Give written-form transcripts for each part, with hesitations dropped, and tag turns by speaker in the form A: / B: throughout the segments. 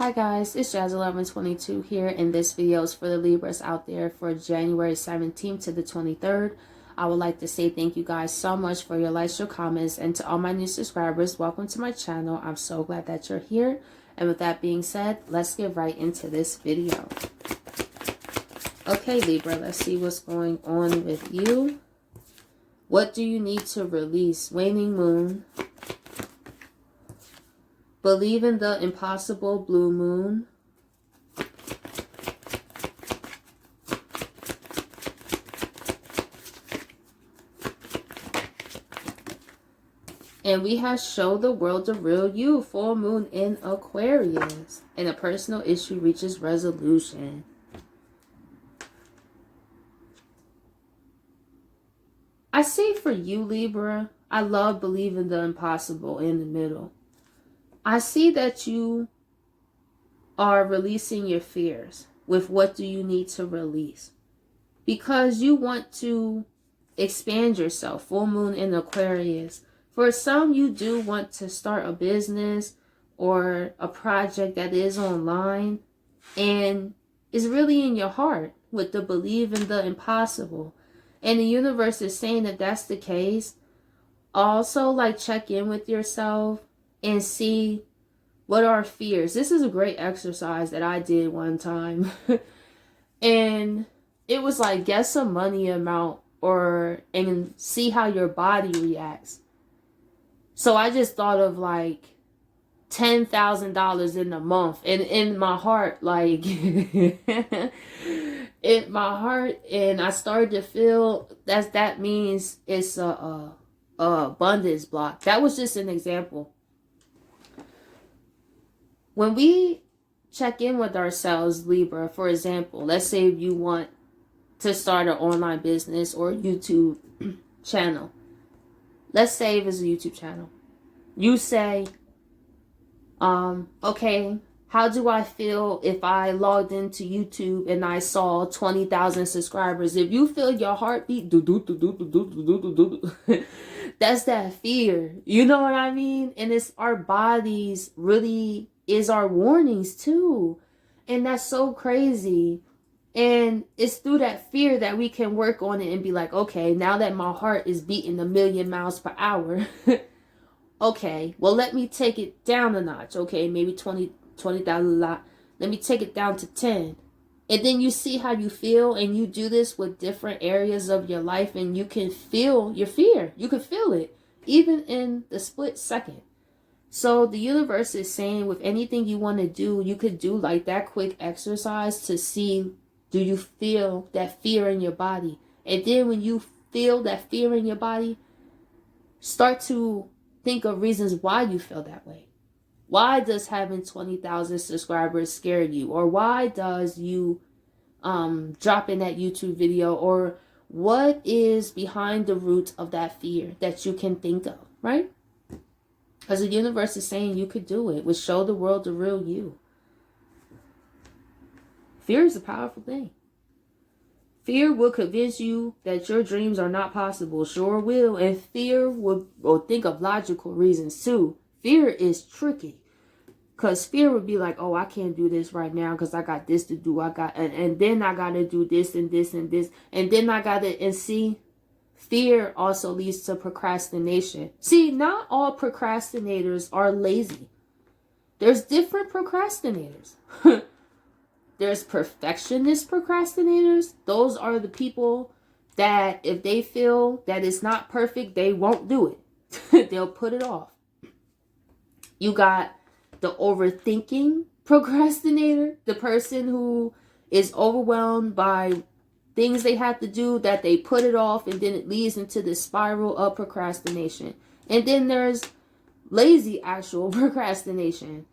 A: Hi guys, it's Jazz1122 here, and this video is for the Libras out there for January 17th to the 23rd. I would like to say thank you guys so much for your likes, your comments, and to all my new subscribers, welcome to my channel. I'm so glad that you're here. And with that being said, let's get right into this video. Okay, Libra, let's see what's going on with you. What do you need to release? Waning moon. Believe in the impossible, blue moon. And we have show the world the real you, full moon in Aquarius. And a personal issue reaches resolution. I see for you, Libra, I love believing the impossible in the middle. I see that you are releasing your fears with what do you need to release. Because you want to expand yourself, full moon in Aquarius. For some, you do want to start a business or a project that is online and is really in your heart with the believe in the impossible. And the universe is saying that that's the case. Also, like, check in with yourself and see what are fears. This is a great exercise that I did one time. And it was like, guess a money amount and see how your body reacts. So I just thought of like $10,000 in a month. And in my heart, like, in my heart, and I started to feel that means it's a abundance block. That was just an example. When we check in with ourselves, Libra, for example, let's say if you want to start an online business or YouTube channel. Let's say if it's a YouTube channel. You say, okay, how do I feel if I logged into YouTube and I saw 20,000 subscribers? If you feel your heartbeat, that's that fear. You know what I mean? And it's our bodies really is our warnings too. And that's so crazy. And it's through that fear that we can work on it and be like, okay, now that my heart is beating 1,000,000 miles per hour, okay, well, let me take it down a notch. Okay, maybe 20,000 a lot. Let me take it down to 10. And then you see how you feel, and you do this with different areas of your life, and you can feel your fear. You can feel it, even in the split second. So the universe is saying with anything you want to do, you could do like that quick exercise to see, do you feel that fear in your body? And then when you feel that fear in your body, start to think of reasons why you feel that way. Why does having 20,000 subscribers scare you? Or why does you drop in that YouTube video? Or what is behind the root of that fear that you can think of, right? Because the universe is saying you could do it. Would show the world the real you. Fear is a powerful thing. Fear will convince you that your dreams are not possible. Sure will. And fear will think of logical reasons too. Fear is tricky. Because fear would be like, oh, I can't do this right now because I got this to do. And then I got to do this and this and this. And then I got to, and see, fear also leads to procrastination. See, not all procrastinators are lazy. There's different procrastinators. There's perfectionist procrastinators. Those are the people that if they feel that it's not perfect, they won't do it. They'll put it off. You got the overthinking procrastinator, the person who is overwhelmed by things they have to do that they put it off, and then it leads into the spiral of procrastination. And then there's lazy actual procrastination.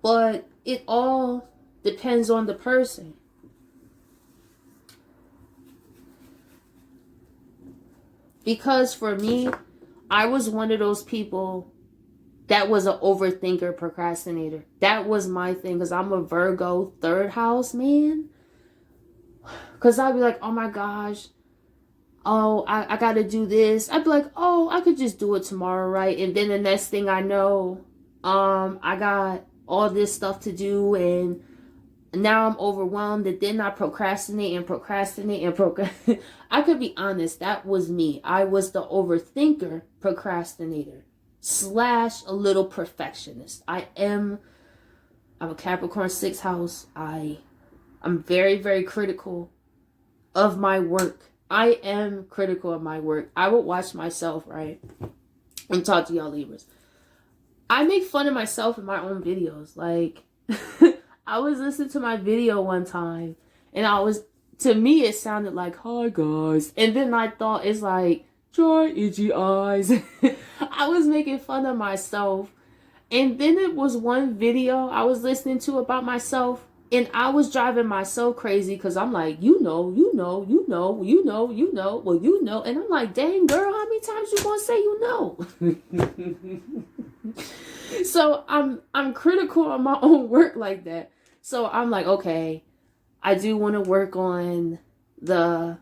A: But it all depends on the person. Because for me, I was one of those people that was an overthinker procrastinator. That was my thing, because I'm a Virgo 3rd house, man. Because I'd be like, oh my gosh, oh, I got to do this. I'd be like, oh, I could just do it tomorrow, right? And then the next thing I know, I got all this stuff to do, and now I'm overwhelmed, and then I procrastinate and procrastinate and procrastinate. I could be honest, that was me. I was the overthinker, procrastinator, / a little perfectionist. I'm a Capricorn 6 house. I'm very, very critical of my work. I am critical of my work. I would watch myself, right? And talk to y'all Libras. I make fun of myself in my own videos. Like, I was listening to my video one time, and to me, it sounded like, hi guys. And then I thought, it's like, dry, itchy eyes. I was making fun of myself. And then it was one video I was listening to about myself, and I was driving myself crazy because I'm like, well, and I'm like, dang girl, how many times you gonna say So I'm critical of my own work like that. So I'm like, okay, I do want to work on the,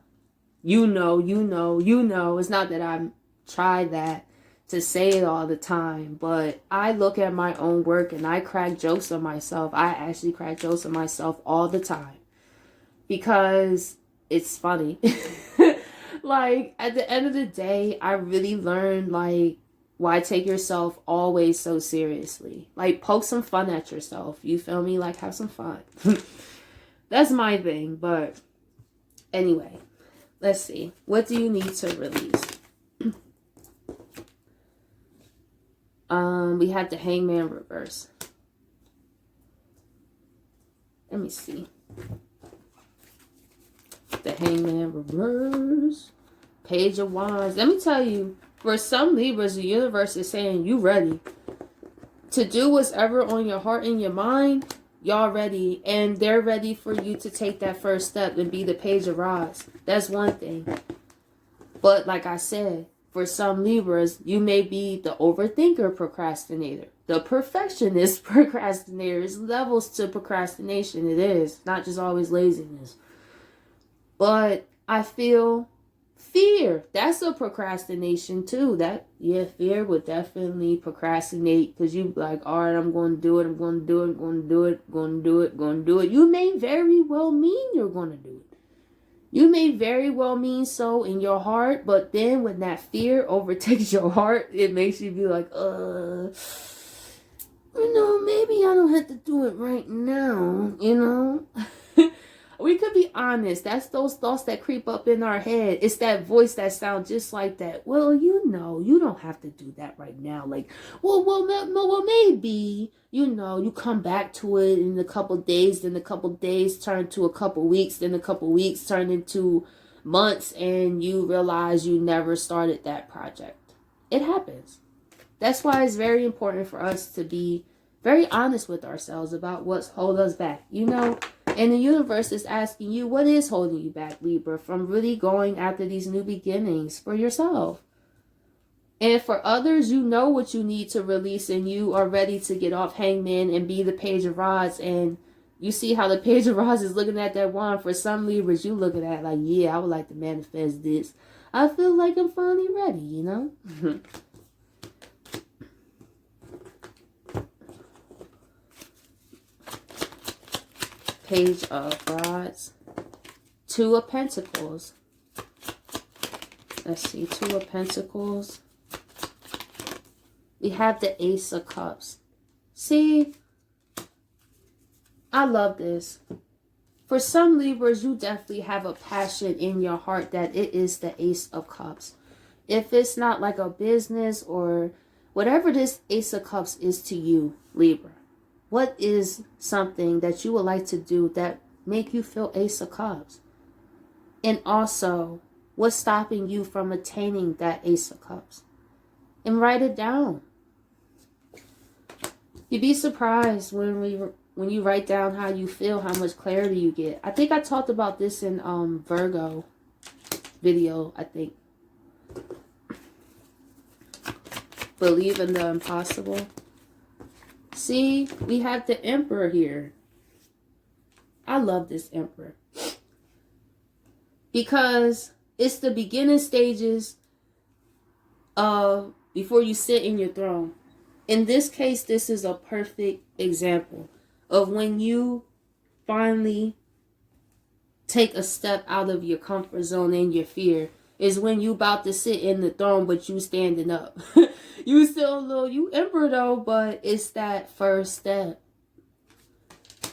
A: it's not that I'm tried that to say it all the time, but I look at my own work and I crack jokes on myself. I actually crack jokes on myself all the time because it's funny. Like, at the end of the day, I really learned, like, why take yourself always so seriously. Like, poke some fun at yourself. You feel me? Like, have some fun. That's my thing. But anyway, let's see. What do you need to release? We have the Hangman reverse. Let me see. The Hangman reverse. Page of Wands. Let me tell you, for some Libras, the universe is saying you ready to do what's ever on your heart and your mind. Y'all ready, and they're ready for you to take that first step and be the Page of Rods. That's one thing. But like I said, for some Libras, you may be the overthinker procrastinator, the perfectionist procrastinator. There's levels to procrastination. It is not just always laziness. But I feel fear. That's a procrastination too. Fear would definitely procrastinate because you like, all right, I'm going to do it. I'm going to do it. I'm going to do it. Going to do it. Going to do it. You may very well mean you're going to do it. You may very well mean so in your heart, but then when that fear overtakes your heart, it makes you be like, maybe I don't have to do it right now, We could be honest. That's those thoughts that creep up in our head. It's that voice that sounds just like that. Well, you don't have to do that right now. Like, well, maybe, you come back to it in a couple days, then a couple days turn to a couple weeks, then a couple weeks turn into months, and you realize you never started that project. It happens. That's why it's very important for us to be very honest with ourselves about what's holding us back, And the universe is asking you, what is holding you back, Libra, from really going after these new beginnings for yourself? And for others, you know what you need to release, and you are ready to get off Hangman and be the Page of Rods. And you see how the Page of Rods is looking at that wand. For some Libras, you looking at it like, yeah, I would like to manifest this. I feel like I'm finally ready, Page of Rods. Two of Pentacles. Let's see. Two of Pentacles. We have the Ace of Cups. See? I love this. For some Libras, you definitely have a passion in your heart that it is the Ace of Cups. If it's not like a business or whatever this Ace of Cups is to you, Libra. What is something that you would like to do that make you feel Ace of Cups? And also, what's stopping you from attaining that Ace of Cups? And write it down. You'd be surprised when you write down how you feel, how much clarity you get. I think I talked about this in Virgo video, I think. Believe in the impossible. See, we have the Emperor here. I love this Emperor. Because it's the beginning stages of before you sit in your throne. In this case, this is a perfect example of when you finally take a step out of your comfort zone and your fear is when you about to sit in the throne, but you standing up. You still a little, you emperor though, but it's that first step.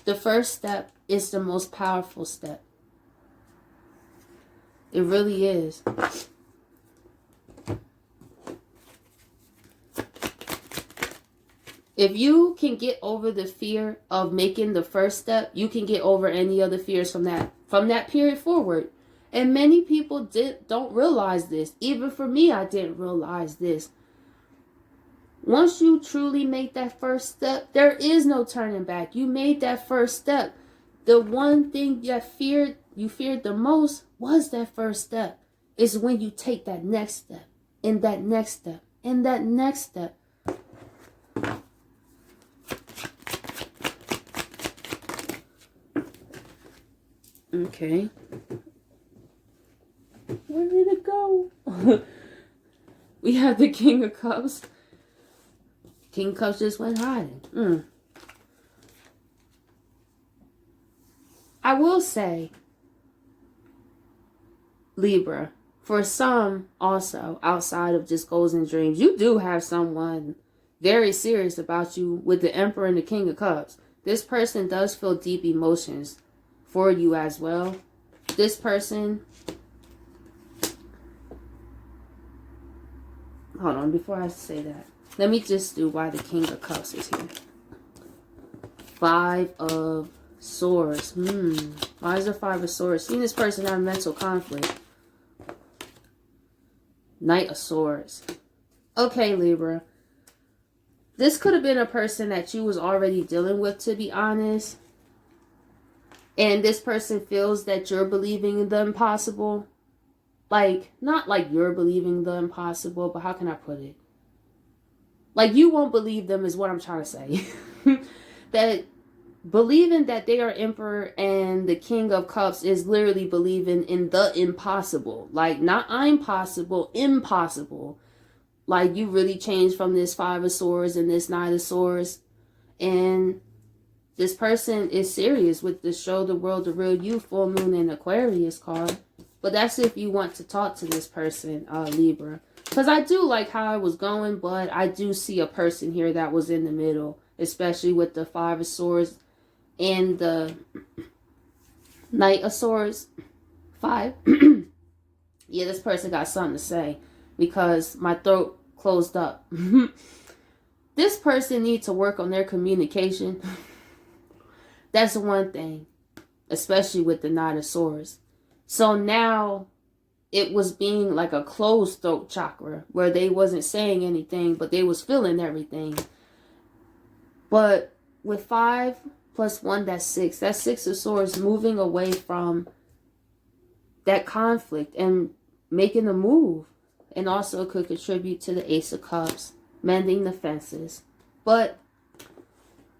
A: The first step is the most powerful step. It really is. If you can get over the fear of making the first step, you can get over any other fears from that period forward. And many people don't realize this. Even for me, I didn't realize this. Once you truly make that first step, there is no turning back. You made that first step. The one thing you feared the most was that first step. It's when you take that next step, and that next step, and that next step. Okay. Where did it go? We have the King of Cups. King of Cups just went hiding. I will say, Libra, for some also, outside of just goals and dreams, you do have someone very serious about you with the Emperor and the King of Cups. This person does feel deep emotions for you as well. This person, hold on, before I say that, let me just do why the King of Cups is here. 5 of Swords. Why is there 5 of Swords? Seeing this person have mental conflict. Knight of Swords. Okay, Libra. This could have been a person that you was already dealing with, to be honest. And this person feels that you're believing in the impossible. Like, not like you're believing the impossible, but how can I put it? Like, you won't believe them is what I'm trying to say. That believing that they are Emperor and the King of Cups is literally believing in the impossible. Like, not I'm possible, impossible. Like, you really changed from this 5 of Swords and this Knight of Swords. And this person is serious with the Show the World the Real You, Full Moon, and Aquarius card. But that's if you want to talk to this person, Libra. Because I do like how I was going, but I do see a person here that was in the middle. Especially with the 5 of Swords and the Knight of Swords. 5. Yeah, this person got something to say. Because my throat closed up. This person needs to work on their communication. That's one thing. Especially with the Knight of Swords. So now it was being like a closed throat chakra. Where they wasn't saying anything. But they was feeling everything. But with 5 plus 1, that's 6. That's 6 of Swords, moving away from that conflict and making a move. And also could contribute to the Ace of Cups, mending the fences. But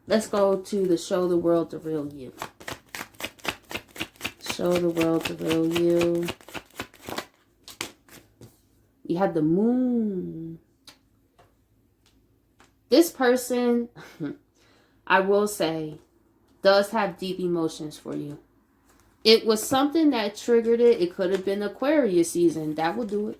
A: let's go to the Show the World the Real You. Show the World the Real You. You have the Moon. This person, I will say, does have deep emotions for you. It was something that triggered it. It could have been Aquarius season. That will do it.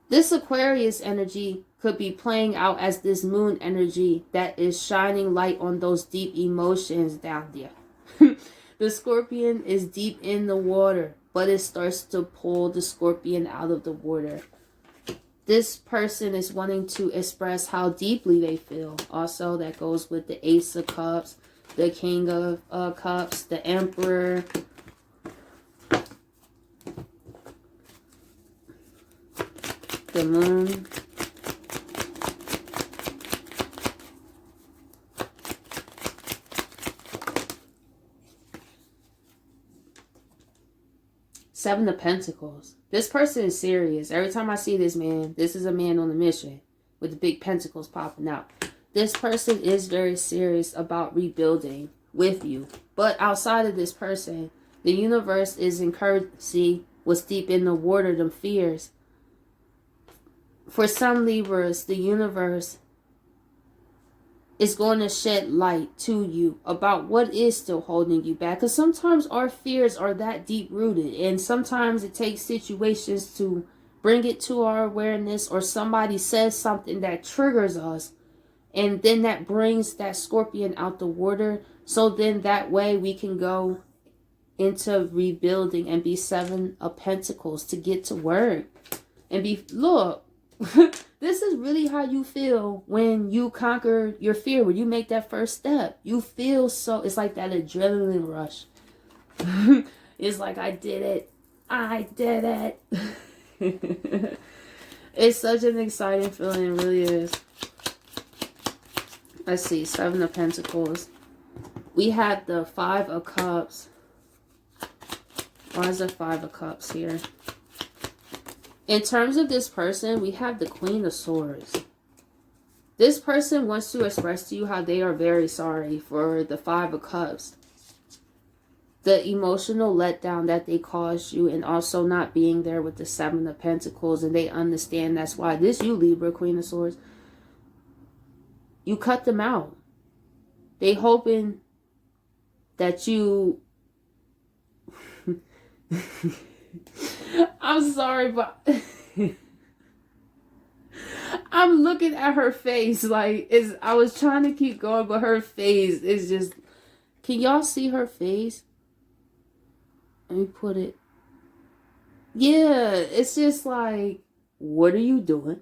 A: This Aquarius energy could be playing out as this moon energy that is shining light on those deep emotions down there. The Scorpion is deep in the water, but it starts to pull the Scorpion out of the water. This person is wanting to express how deeply they feel. Also, that goes with the Ace of Cups, the King of Cups, the Emperor. The Moon. Seven of Pentacles. This person is serious. Every time I see this man, this is a man on a mission with the big pentacles popping out. This person is very serious about rebuilding with you. But outside of this person, the universe is encouraged. See what's deep in the water, them fears. For some Libras, the universe is going to shed light to you about what is still holding you back. Because sometimes our fears are that deep rooted, and sometimes it takes situations to bring it to our awareness, or somebody says something that triggers us, and then that brings that scorpion out the water. So then that way we can go into rebuilding and be 7 of Pentacles to get to work and be, look, this is really how you feel when you conquer your fear, when you make that first step. You feel so, it's like that adrenaline rush. It's like, I did it. I did it. It's such an exciting feeling, it really is. Let's see, 7 of Pentacles. We have the 5 of Cups. Why is the 5 of Cups here? In terms of this person, we have the Queen of Swords. This person wants to express to you how they are very sorry for the 5 of Cups. The emotional letdown that they caused you, and also not being there with the 7 of Pentacles. And they understand that's why this, you Libra, Queen of Swords, you cut them out. They hoping that you... I'm sorry, but I'm looking at her face like, I was trying to keep going, but her face is just, can y'all see her face? Let me put it. Yeah, it's just like, what are you doing?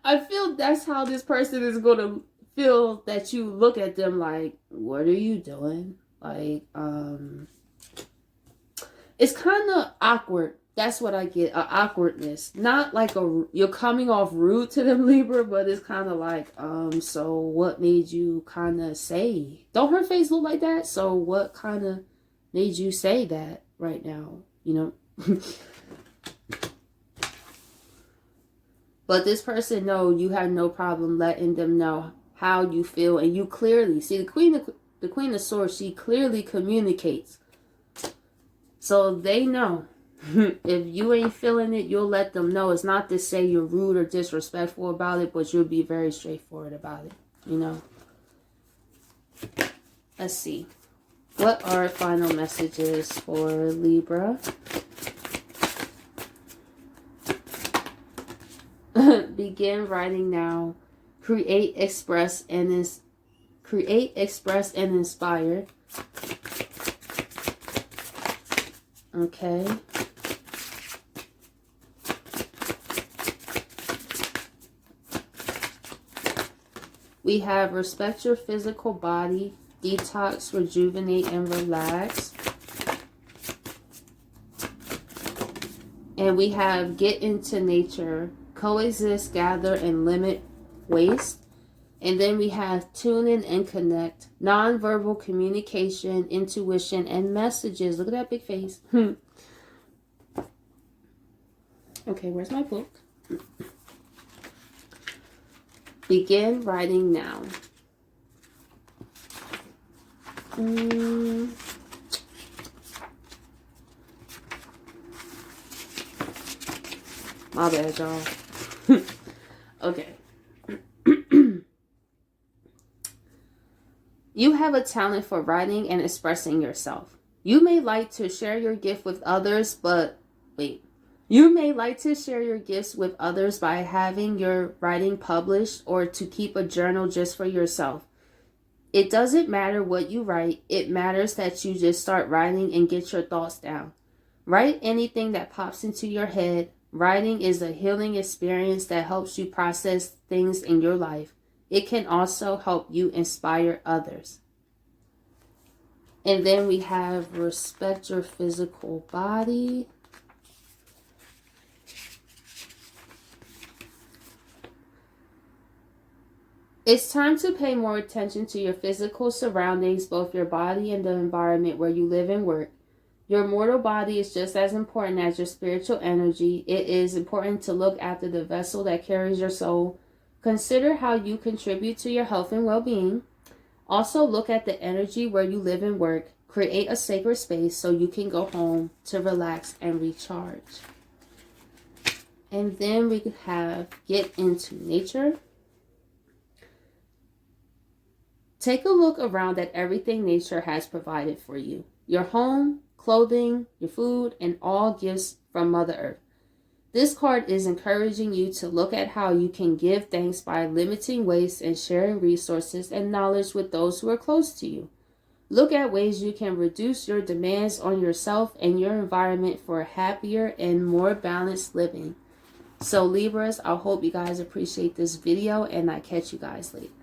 A: I feel that's how this person is going to feel, that you look at them like, what are you doing? Like, it's kind of awkward. That's what I get, a awkwardness. Not like you're coming off rude to them, Libra, but it's kind of like, so what made you kind of say? Don't her face look like that? So what kind of made you say that right now? You know? But this person know you have no problem letting them know how you feel, and you clearly see the Queen of Swords. She clearly communicates. So they know. If you ain't feeling it, you'll let them know. It's not to say you're rude or disrespectful about it, but you'll be very straightforward about it, you know. Let's see. What are final messages for Libra? Begin writing now. Create, express, and inspire. Okay. We have respect your physical body, detox, rejuvenate, and relax. And we have get into nature, coexist, gather, and limit waste. And then we have tune in and connect, nonverbal communication, intuition, and messages. Look at that big face. Okay, where's my book? Begin writing now. My bad, y'all. Okay. You have a talent for writing and expressing yourself. You may like to share your gift with others, You may like to share your gifts with others by having your writing published, or to keep a journal just for yourself. It doesn't matter what you write. It matters that you just start writing and get your thoughts down. Write anything that pops into your head. Writing is a healing experience that helps you process things in your life. It can also help you inspire others. And then we have respect your physical body. It's time to pay more attention to your physical surroundings, both your body and the environment where you live and work. Your mortal body is just as important as your spiritual energy. It is important to look after the vessel that carries your soul. Consider how you contribute to your health and well-being. Also, look at the energy where you live and work. Create a sacred space so you can go home to relax and recharge. And then we have get into nature. Take a look around at everything nature has provided for you. Your home, clothing, your food, and all gifts from Mother Earth. This card is encouraging you to look at how you can give thanks by limiting waste and sharing resources and knowledge with those who are close to you. Look at ways you can reduce your demands on yourself and your environment for a happier and more balanced living. So Libras, I hope you guys appreciate this video, and I catch you guys later.